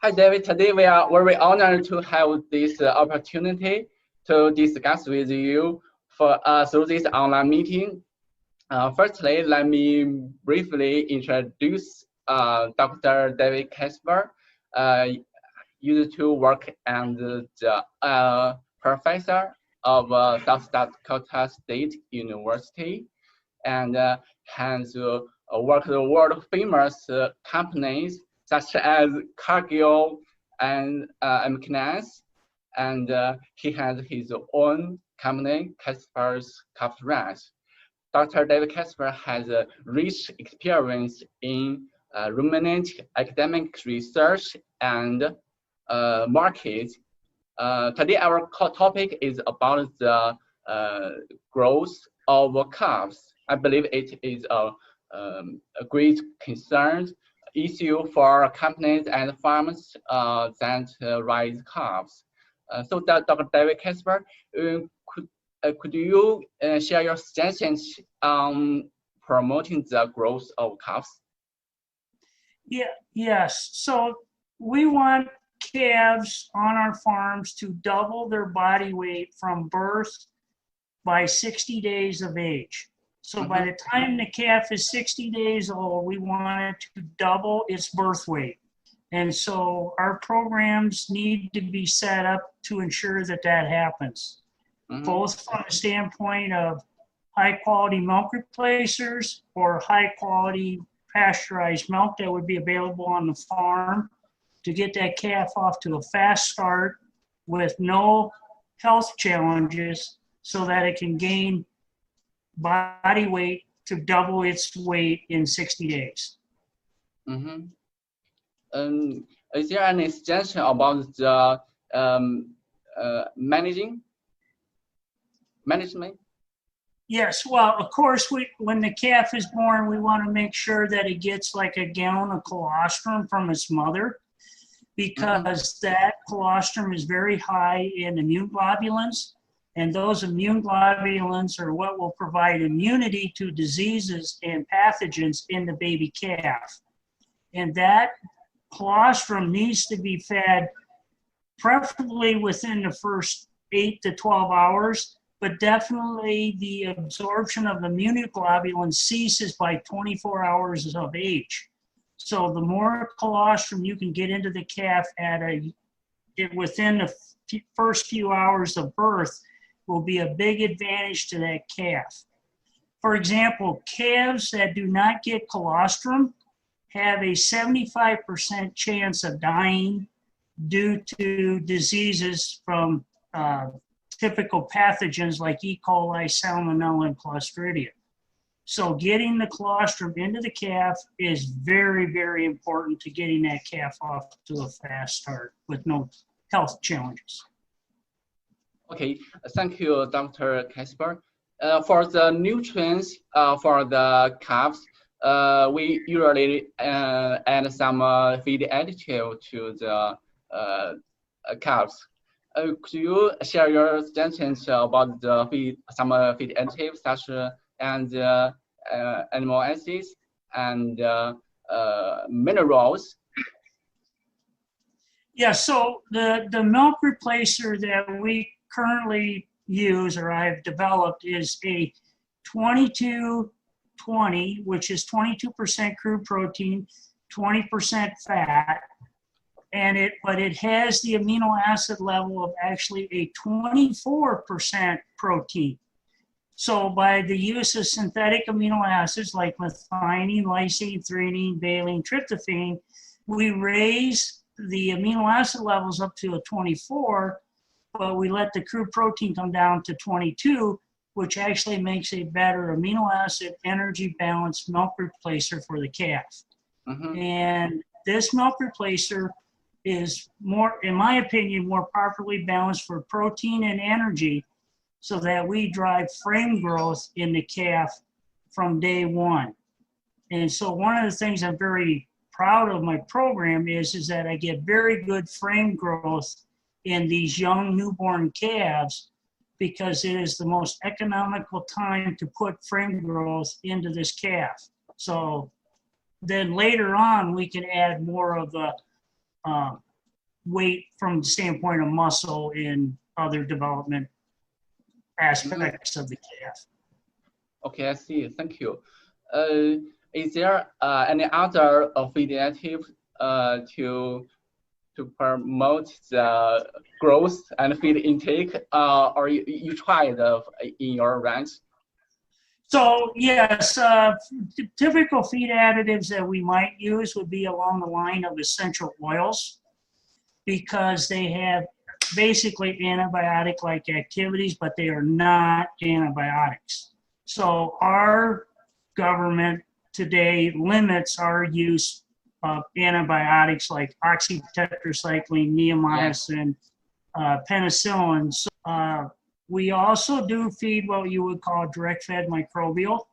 Hi, David. Today we are very honored to have this opportunity to discuss with you through this online meeting. Firstly, let me briefly introduce Dr. David Casper. Used to work as the professor of South Dakota State University and has worked with world famous companies such as Cargill and Mcness, and he has his own company, Casper's Calves. Dr. David Casper has a rich experience in ruminant academic research and market. Today, our topic is about the growth of calves. I believe it is a great concern issue for companies and farmers that raise calves. So, Dr. David Casper, could you share your suggestions on promoting the growth of calves? Yes. So we want calves on our farms to double their body weight from birth by 60 days of age. So by the time the calf is 60 days old, we want it to double its birth weight. And so our programs need to be set up to ensure that that happens, both from the standpoint of high quality milk replacers or high quality pasteurized milk that would be available on the farm to get that calf off to a fast start with no health challenges so that it can gain body weight to double its weight in 60 days. Is there any suggestion about the management? Yes, well, of course, when the calf is born, we want to make sure that it gets like a gallon of colostrum from its mother, because that colostrum is very high in immune globulins, and those immune globulins are what will provide immunity to diseases and pathogens in the baby calf. And that colostrum needs to be fed preferably within the first 8 to 12 hours, but definitely the absorption of immunoglobulin ceases by 24 hours of age. So the more colostrum you can get into the calf within the first few hours of birth will be a big advantage to that calf. For example, calves that do not get colostrum have a 75% chance of dying due to diseases from typical pathogens like E. coli, salmonella, and clostridium. So getting the colostrum into the calf is very, very important to getting that calf off to a fast start with no health challenges. Okay, thank you, Dr. Casper. For the nutrients for the calves, we usually add some feed additive to the calves. Could you share your suggestions about some feed additives such as animal acids and minerals? Yeah, so the milk replacer that we currently use or I've developed is a 22-20, which is 22% crude protein, 20% fat, but it has the amino acid level of actually a 24% protein. So by the use of synthetic amino acids like methionine, lysine, threonine, valine, tryptophan, we raise the amino acid levels up to a 24, but we let the crude protein come down to 22, which actually makes a better amino acid energy balanced milk replacer for the calf. And this milk replacer is more, in my opinion, more properly balanced for protein and energy so that we drive frame growth in the calf from day one. And so one of the things I'm very proud of my program is that I get very good frame growth in these young newborn calves because it is the most economical time to put frame growth into this calf. So then later on, we can add more of the weight from the standpoint of muscle and other development aspects of the calf. Okay, I see. Thank you. Is there any other feed additive to promote the growth and feed intake, or you tried in your ranch? So yes, typical feed additives that we might use would be along the line of essential oils, because they have basically antibiotic-like activities, but they are not antibiotics. So our government today limits our use of antibiotics like oxytetracycline, neomycin, penicillin. So, we also do feed what you would call direct-fed microbial.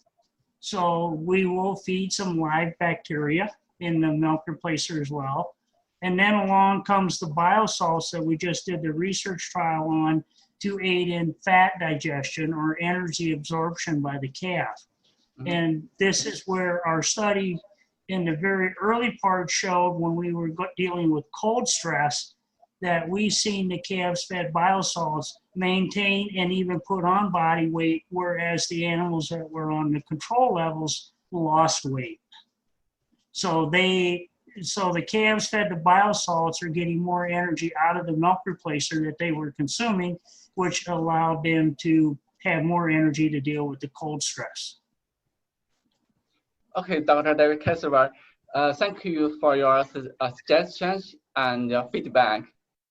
So we will feed some live bacteria in the milk replacer as well. And then along comes the biosalts that we just did the research trial on to aid in fat digestion or energy absorption by the calf. Mm-hmm. And this is where our study in the very early part showed, when we were dealing with cold stress, that we seen the calves fed biosalts maintain and even put on body weight, whereas the animals that were on the control levels lost weight. So the calves fed the biosalts are getting more energy out of the milk replacer that they were consuming, which allowed them to have more energy to deal with the cold stress. Okay, Dr. David Casper, thank you for your suggestions and feedback.